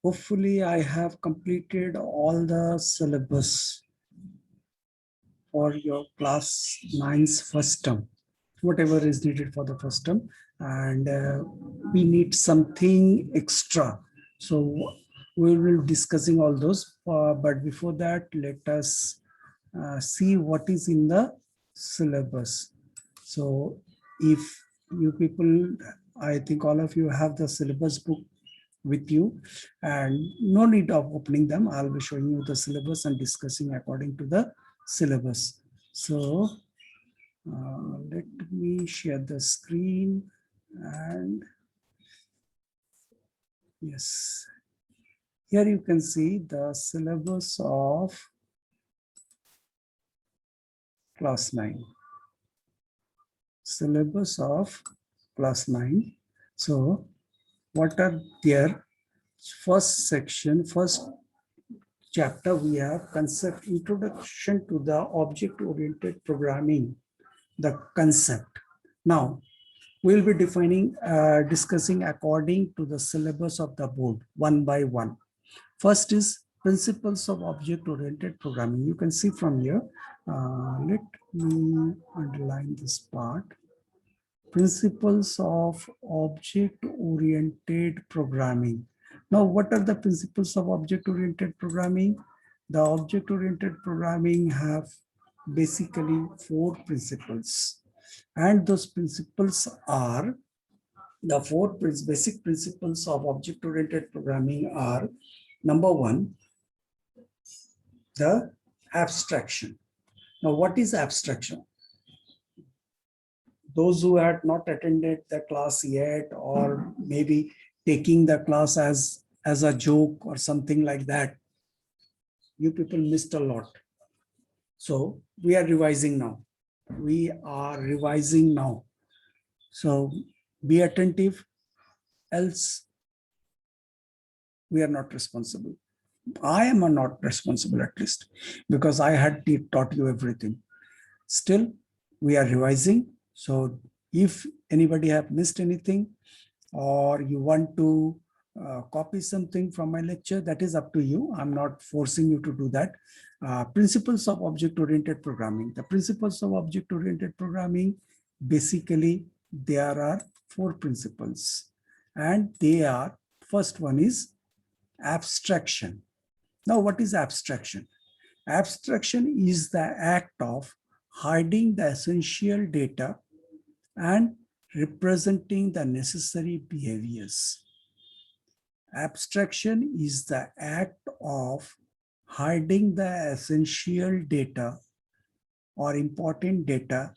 Hopefully, I have completed all the syllabus for your class 9's first term, whatever is needed for the first term. And we need something extra. So we will be discussing all those. But before that, let us see what is in the syllabus. So if you people, I think all of you have the syllabus book with you, and no need of opening them. I'll be showing you the syllabus and discussing according to the syllabus. So let me share the screen, and yes, here you can see the syllabus of class 9. Syllabus of class 9. So what are there? First section, first chapter, we have concept introduction to the object oriented programming, the concept. Now we'll be defining, discussing according to the syllabus of the board, one by one. First is principles of object oriented programming. You can see from here, let me underline this part. Principles of object-oriented programming. Now, what are the principles of object-oriented programming? The object-oriented programming have basically 4 principles. And those principles are, the 4 basic principles of object-oriented programming are, number 1, the abstraction. Now, what is abstraction? Those who had not attended the class yet, or maybe taking the class as a joke or something like that, you people missed a lot. So we are revising now. We are revising now. So be attentive, else we are not responsible. I am not responsible, at least, because I had taught you everything. Still, we are revising. So if anybody have missed anything, or you want to copy something from my lecture, that is up to you. I'm not forcing you to do that. Principles of object-oriented programming. The principles of object-oriented programming, basically, there are 4 principles. And they are, first one is abstraction. Now, what is abstraction? Abstraction is the act of hiding the essential data and representing the necessary behaviors. Abstraction is the act of hiding the essential data or important data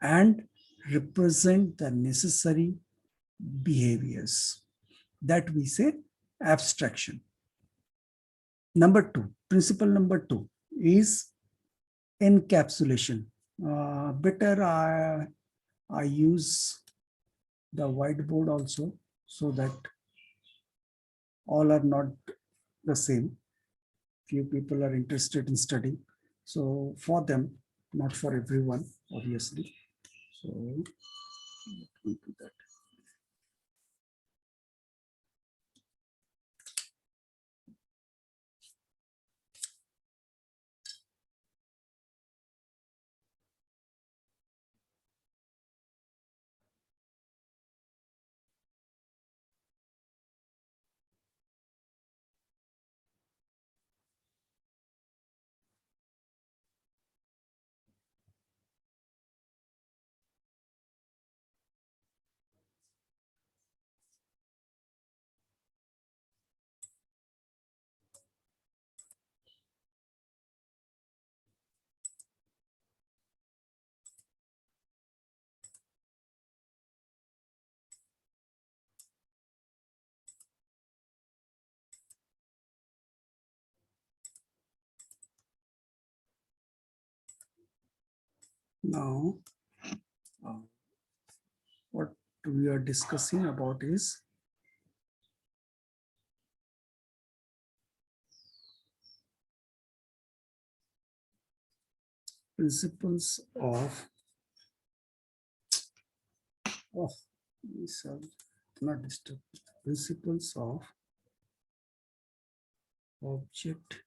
and represent the necessary behaviors. That we say abstraction. Number 2, principle number 2 is encapsulation. Better I use the whiteboard also, so that all are not the same. Few people are interested in studying. So for them, not for everyone, obviously. So let me do that. Now, what we are discussing about is principles of these are not disturb, principles of Object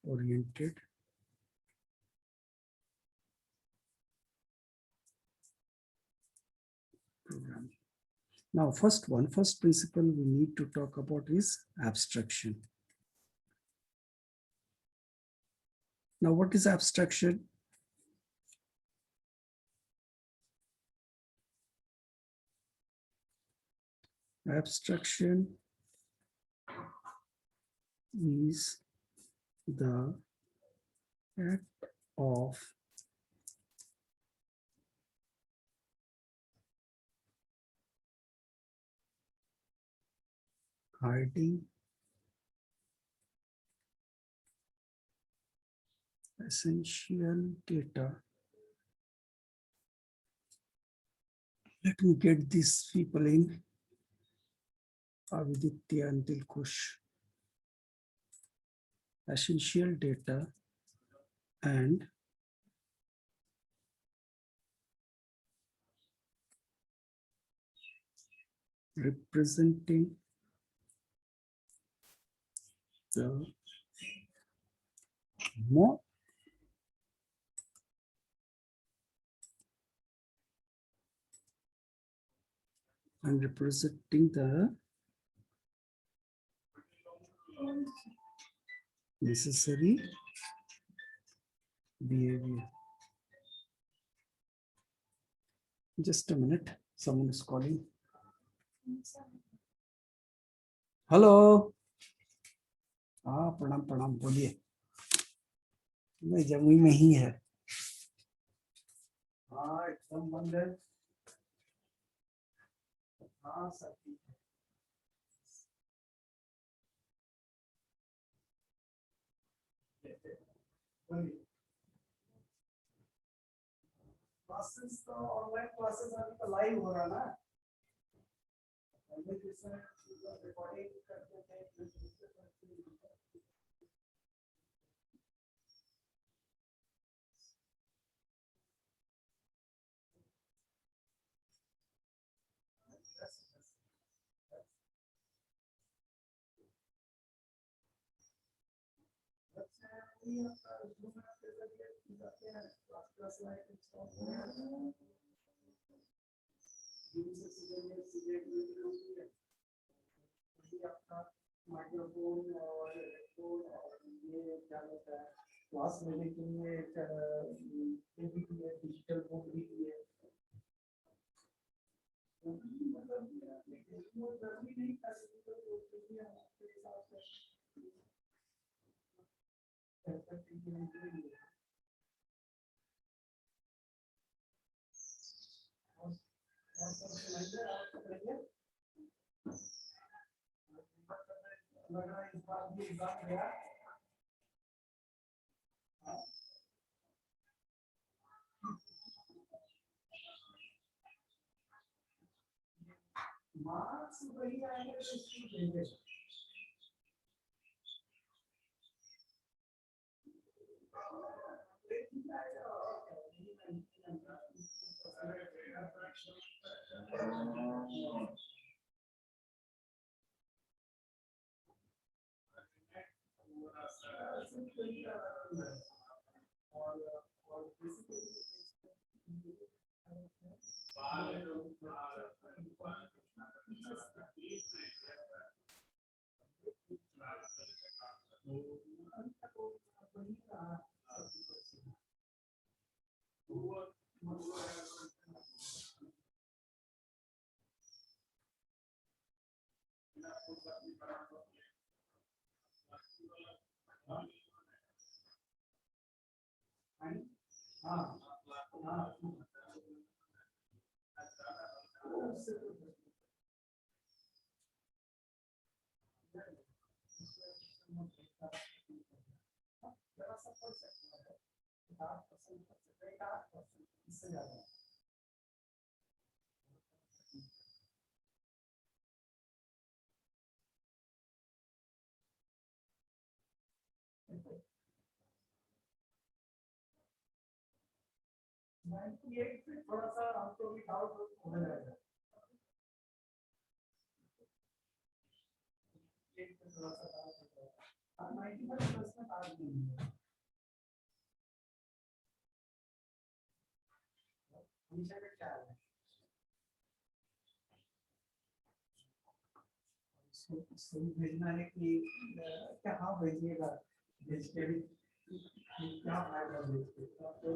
oriented programming. Now, first principle we need to talk about is abstraction. Now, what is abstraction? Abstraction is the act of hiding essential data. Let me get these people in. Aviditya and Dilkush. Essential data and representing the more and representing the necessary behavior. Just a minute, someone is calling. Hello, हाँ प्रणाम प्रणाम, बोलिए। मैं जमुई में ही है। हाँ एकदम बंद है। हाँ सब ठीक है। बोलिए। क्लासेस तो ऑनलाइन क्लासेस अभी तो लाइव हो रहा ना। पहले जैसे रिकॉर्डिंग करते थे। माइक्रोफोन और हेडफोन और ये क्या होता है क्लास लेने के लिए ये भी है, डिजिटल बुक भी है। मतलब जरूरी नहीं था मार्क्स वही आएंगे तो इसको देंगे। थोड़ा सा हमको भी डाउट होने लगा। भेजना है कि क्या हाँ भेजिएगा भेज के भी क्या फायदा भेज के तो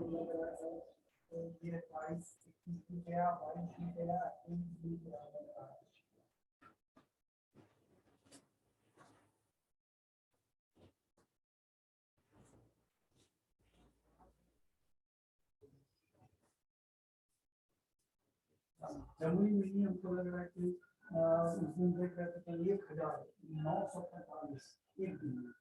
ये 22 गया 22 गया 23 गया जमुई में ही हमको लग रहा है कि उस दिन देख रहे थे तो 1945 एक दिन में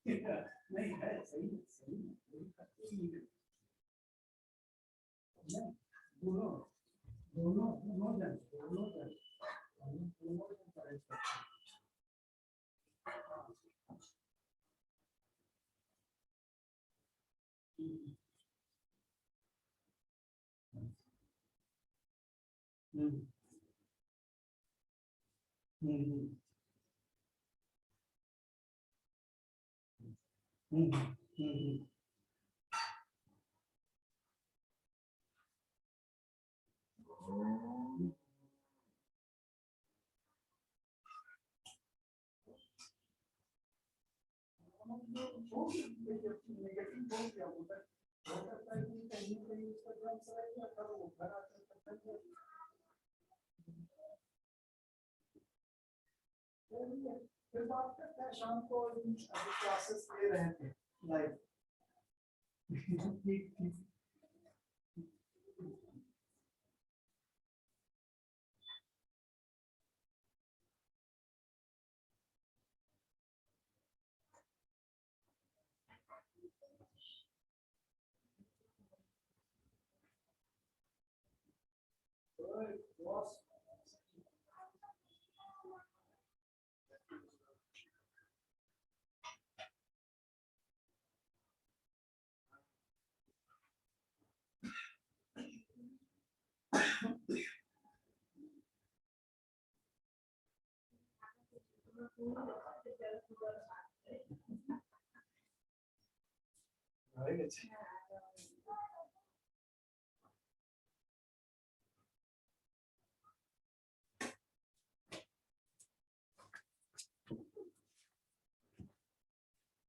नहीं है सही सही दोनों दोनों दोनों जन दोनों जन दोनों जन पढ़ाई करते हैं फिर बात करते हैं शाम को क्लासेस ले रहे थे लाइव ठीक ठीक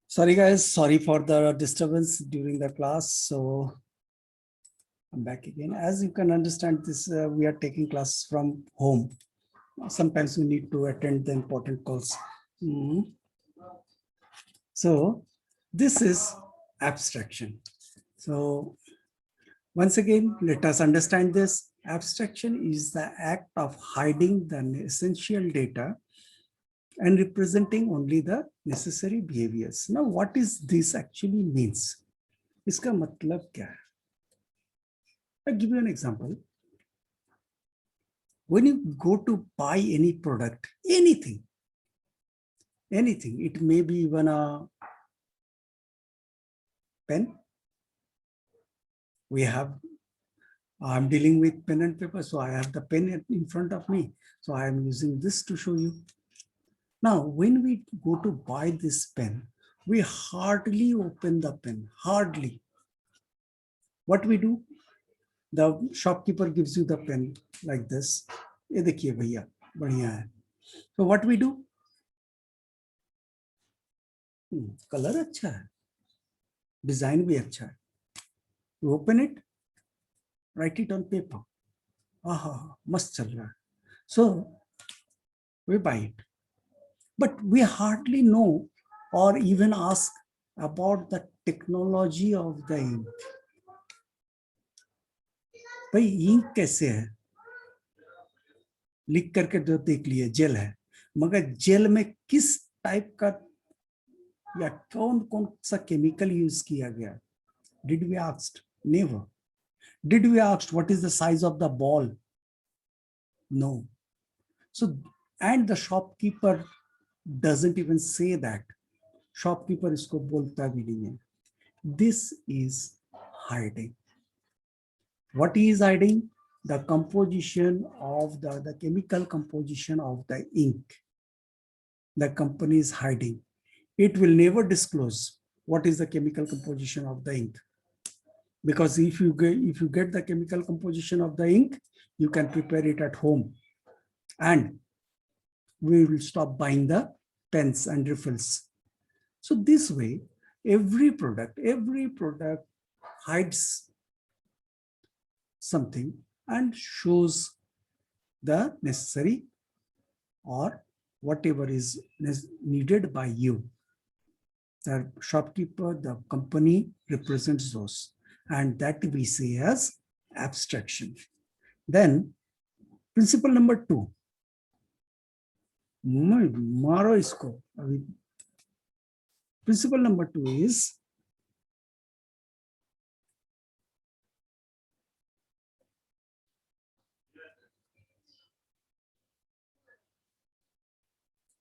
Sorry guys, sorry for the disturbance during the class. So I'm back again. As you can understand this, we are taking class from home. Sometimes we need to attend the important calls. So this is abstraction. So once again, let us understand this. Abstraction is the act of hiding the essential data and representing only the necessary behaviors. Now, what is this actually means? इसका मतलब क्या है? I'll give you an example. When you go to buy any product, anything, it may be even a pen. I'm dealing with pen and paper, so I have the pen in front of me. So I am using this to show you. Now, when we go to buy this pen, we hardly open the pen, hardly. What we do? The shopkeeper gives you the pen like this. ये देखिए भैया, बढ़िया है. So what we do? Color अच्छा है, design भी अच्छा है. You open it, write it on paper. Aha, मस्त चल रहा है. So we buy it. But we hardly know or even ask about the technology of the ink. भाई इंक कैसे है? लिख करके जो देख लिए जेल है, मगर जेल में किस टाइप का या कौन कौन सा केमिकल यूज किया गया? Did we ask? Never. Did we ask what is the size of the ball? No. So, and the shopkeeper doesn't even say that. Shopkeeper इसको बोलता भी नहीं है. This is hiding. What is hiding? The composition of the chemical composition of the ink. The company is hiding. It will never disclose what is the chemical composition of the ink. Because if you get the chemical composition of the ink, you can prepare it at home. And we will stop buying the pens and refills. So this way, every product hides something and shows the necessary or whatever is needed by you. The shopkeeper, the company represents those, and that we say as abstraction. Then principle number 2. मारो इसको अभी. Principle number 2 is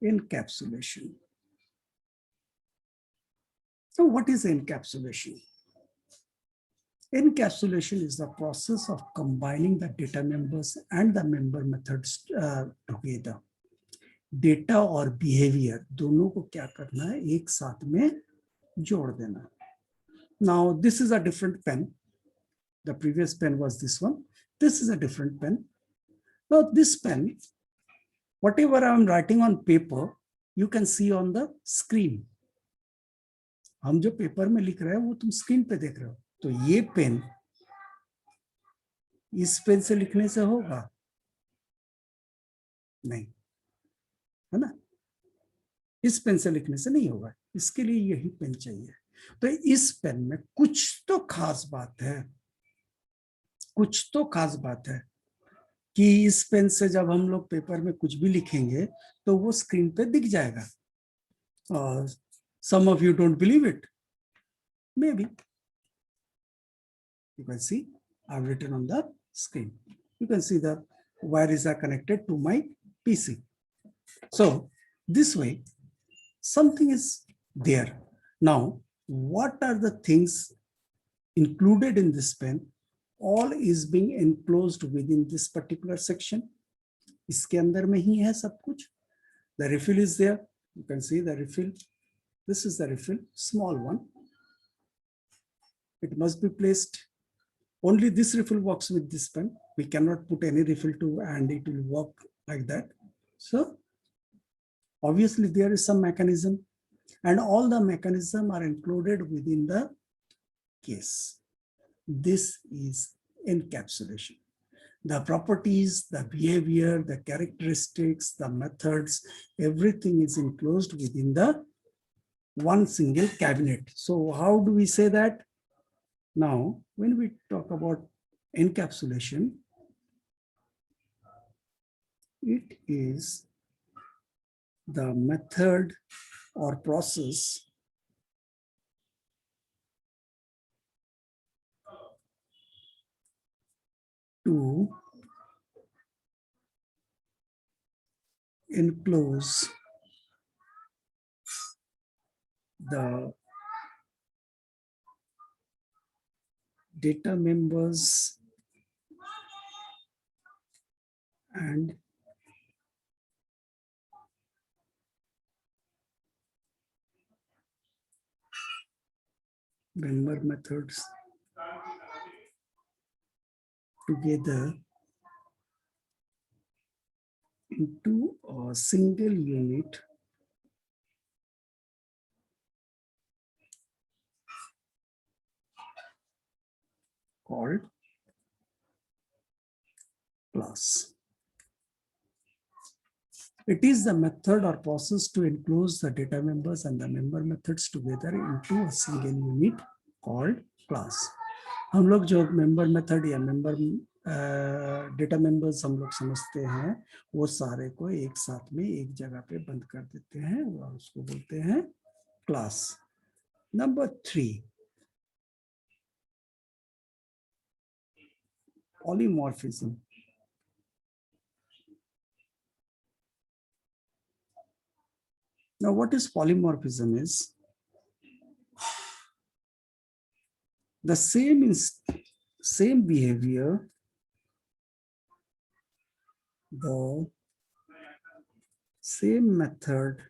encapsulation. So what is encapsulation? Encapsulation is the process of combining the data members and the member methods together. Data और behavior दोनों को क्या करना है? एक साथ में जोड़ देना. Now this is a different pen. The previous pen was this one. This is a different pen. Now this pen, whatever I am writing on paper, you can see on the screen. हम जो paper में लिख रहे हैं वो तुम screen पे देख रहे हो. तो ये पेन इस पेन से लिखने से होगा नहीं, है ना? इस पेन से लिखने से नहीं होगा. इसके लिए यही पेन चाहिए. तो इस पेन में कुछ तो खास बात है, कुछ तो खास बात है कि इस पेन से जब हम लोग पेपर में कुछ भी लिखेंगे तो वो स्क्रीन पे दिख जाएगा. Some of you don't believe it. Maybe. You can see I've written on the screen. You can see the wires are connected to my PC. So this way, something is there. Now, what are the things included in this pen? All is being enclosed within this particular section. इसके अंदर में ही है सब कुछ. The refill is there. You can see the refill. This is the refill, small one. It must be placed. Only this refill works with this pen. We cannot put any refill to and it will work like that. So obviously there is some mechanism and all the mechanism are included within the case. This is encapsulation. The properties, the behavior, the characteristics, the methods, everything is enclosed within the one single cabinet. So how do we say that? Now, when we talk about encapsulation, It is the method or process to enclose the data members and member methods together into a single unit called class. It is the method or process to enclose the data members and the member methods together into a single unit called class. हम लोग जो member method या member data members हम लोग समझते हैं वो सारे को एक साथ में एक जगह पे बंद कर देते हैं और उसको बोलते हैं class. Number 3, polymorphism. Now, what is polymorphism is the same behavior, the same method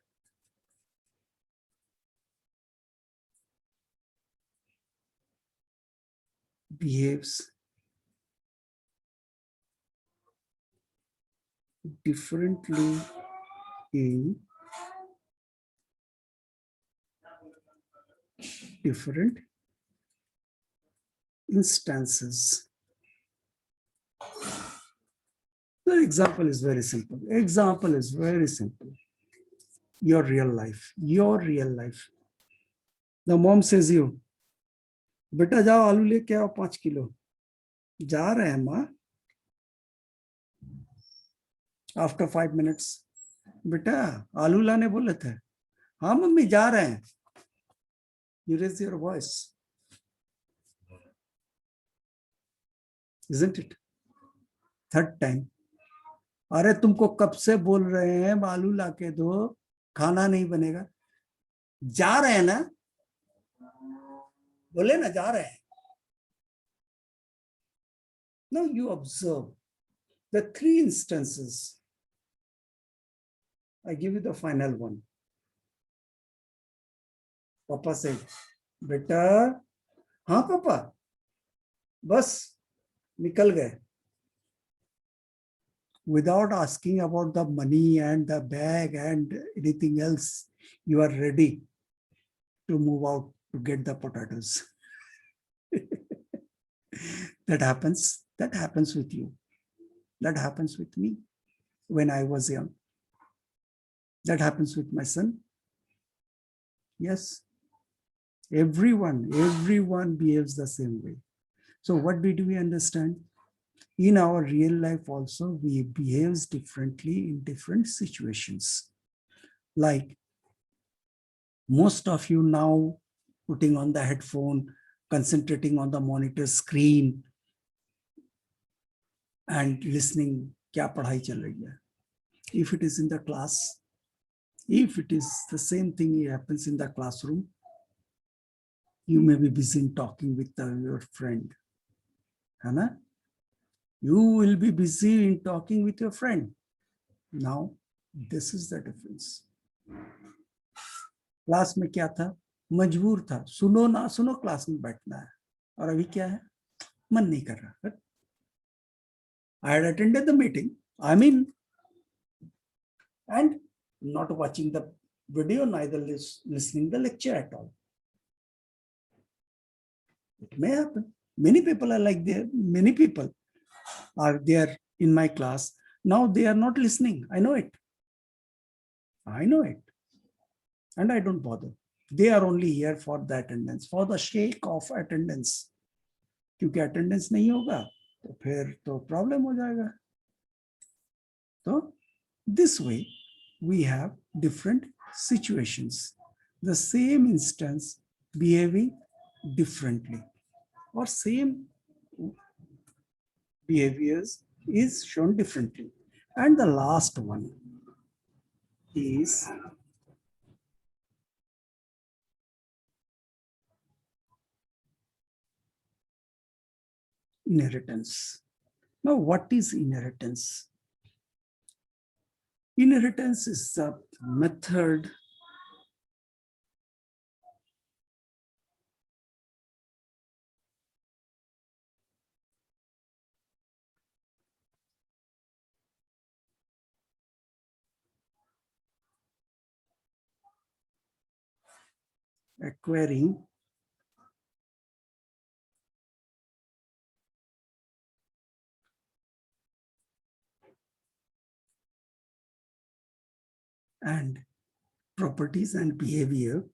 behaves differently in different instances. The example is very simple. Example is very simple. Your real life. Your real life. The mom says you, बेटा जाओ आलू लेके आओ 5 kilo. जा रहे हैं माँ. After 5 minutes, बेटा आलू लाने बोले थे. हाँ मम्मी जा रहे हैं. You raise your voice. Isn't it? Third time. अरे तुमको कब से बोल रहे हैं आलू लाके दो, खाना नहीं बनेगा. जा रहे हैं ना, बोले ना जा रहे हैं. Now you observe the 3 instances. I give you the final one. Papa said, बेटा हाँ पापा बस निकल गए. Without asking about the money and the bag and anything else, you are ready to move out to get the potatoes. That happens with you. That happens with me when I was young. That happens with my son. Yes. Everyone behaves the same way. So what did we understand? In our real life also, we behave differently in different situations. Like most of you now putting on the headphone, concentrating on the monitor screen and listening, kya padhai chal rahi hai. If it is in the class, if it is the same thing happens in the classroom, you may be busy in talking with your friend. Hana? You will be busy in talking with your friend. Now, this is the difference. Class में क्या था? मजबूर था, सुनो ना सुनो class में बैठना है. और अभी क्या है? मन नहीं कर रहा. I had attended the meeting, and not watching the video, neither listening the lecture at all. It may happen. Many people are like that. Many people are there in my class. Now they are not listening. I know it. And I don't bother. They are only here for the attendance, for the sake of attendance. क्योंकि attendance नहीं होगा तो फिर तो problem हो जाएगा. तो This way, we have different situations. The same instance behaving differently or same behaviors is shown differently. And the last one is inheritance. Now, what is inheritance? Inheritance is a method acquiring and properties and behavior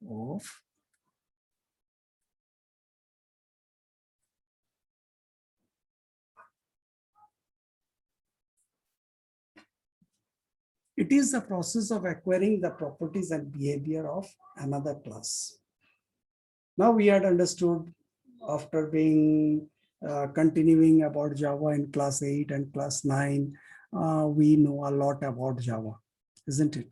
of it is the process of acquiring the properties and behavior of another class. Now we had understood after being continuing about Java in class 8 and class 9, we know a lot about Java, isn't it?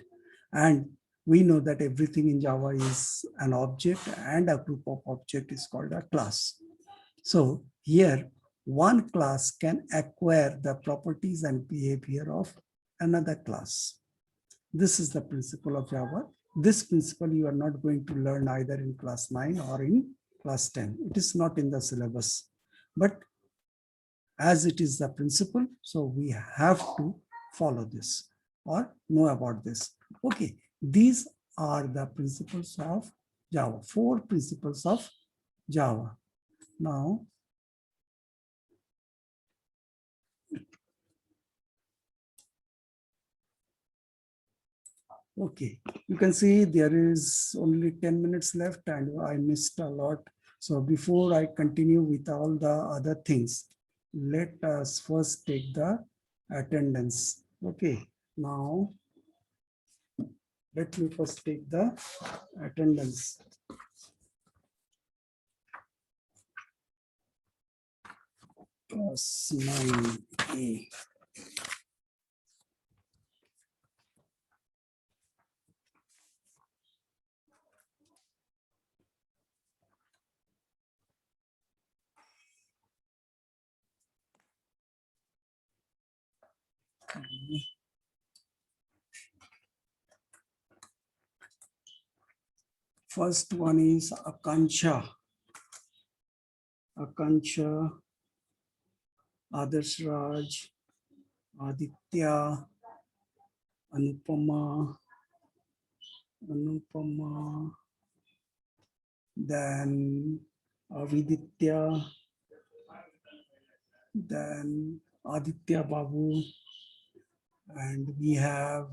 And we know that everything in Java is an object and a group of object is called a class. So here, one class can acquire the properties and behavior of another class. This is the principle of Java. This principle you are not going to learn either in class 9 or in class 10. It is not in the syllabus. But as it is the principle, so we have to follow this or know about this. Okay, these are the principles of Java, 4 principles of Java. Now, okay, you can see there is only 10 minutes left and I missed a lot. So before I continue with all the other things, let us first take the attendance. Okay, now let me first take the attendance. Class 9A. First one is Akanksha. Akanksha, Adarsh Raj, Aditya, Anupama, then Aviditya, then Aditya Babu, and we have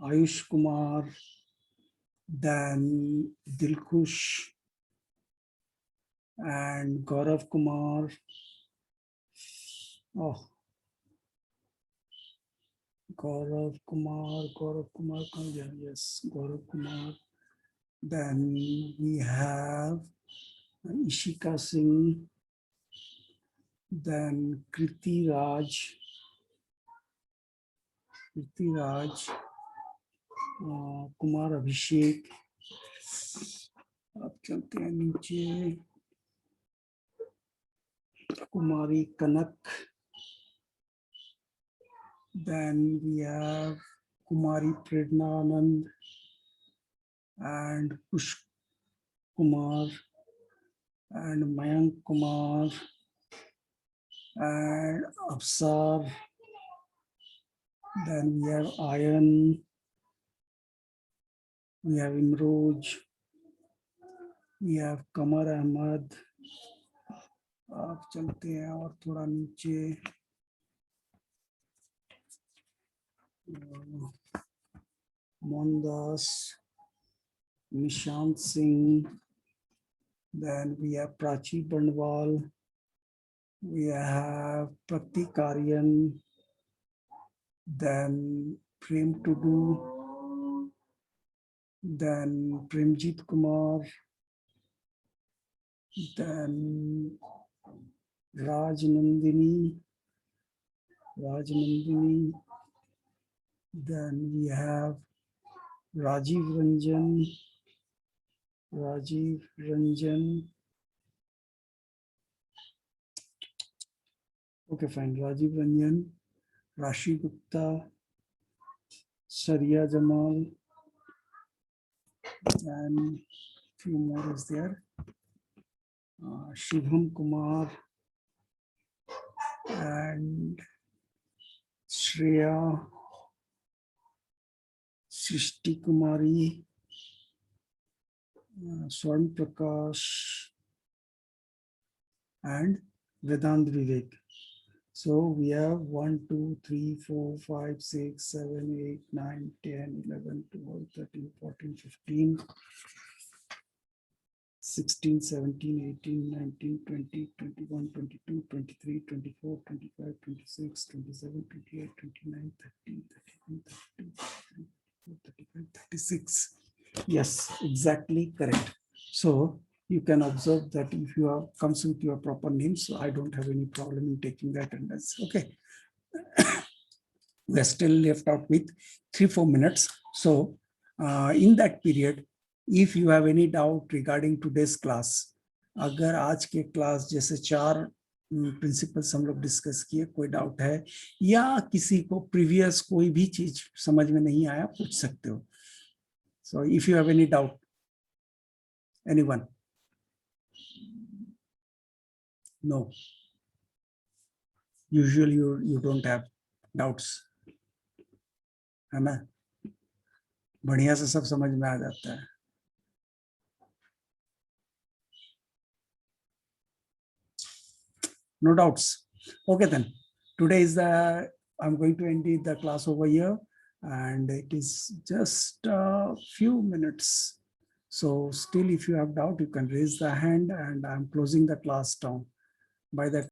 Ayush Kumar, then Dilkush, and Gaurav Kumar. Oh, Gaurav Kumar, yes, Gaurav Kumar. Then we have Ishika Singh, then Kriti Raj, Kumar Abhishek. अब चलते हैं नीचे, Kumari Kanak. Then we have Kumari Prednanand and Push Kumar and Mayank Kumar and Absar. Then we have Ayan, we have Imroj, we have Kamar Ahmad. अब चलते हैं और थोड़ा नीचे, Mondas, Nishant Singh. Then we have Prachi Bandwal, We have Pratik Aryan, then Prem Tudu, then Premjit Kumar, then Raj Nandini, then we have Rajiv Ranjan. Okay, fine. Rajiv Ranjan, Rashi Gupta, Sharia Jamal, and few more is there. Shubham Kumar and Shreya, Srishti Kumari, Swarn Prakash, and Vedant Vivek. So we have 1, 2, 3, 4, 5, 6, 7, 8, 9, 10, 11, 12, 13, 14, 15, 16, 17, 18, 19, 20, 21, 22, 23, 24, 25, 26, 27, 28, 29, 30, 31, 32, 33, 35, 36. Yes, exactly correct. So you can observe that if you have comes with your proper name, so I don't have any problem in taking that, and that's okay. We're still left out with 3-4 minutes. So in that period, if you have any doubt regarding today's class, अगर आज के class जैसे 4 principles हम लोग discuss किए, कोई doubt है या किसी को प्रीवियस कोई भी चीज समझ में नहीं आया, पूछ सकते हो. So if you have any doubt, anyone? No. Usually you don't have doubts, है ना? बढ़िया से सब समझ में आ जाता है. No doubts. Okay, then. Today is I'm going to end the class over here, and it is just a few minutes. So still, if you have doubt, you can raise the hand, and I'm closing the class down. By that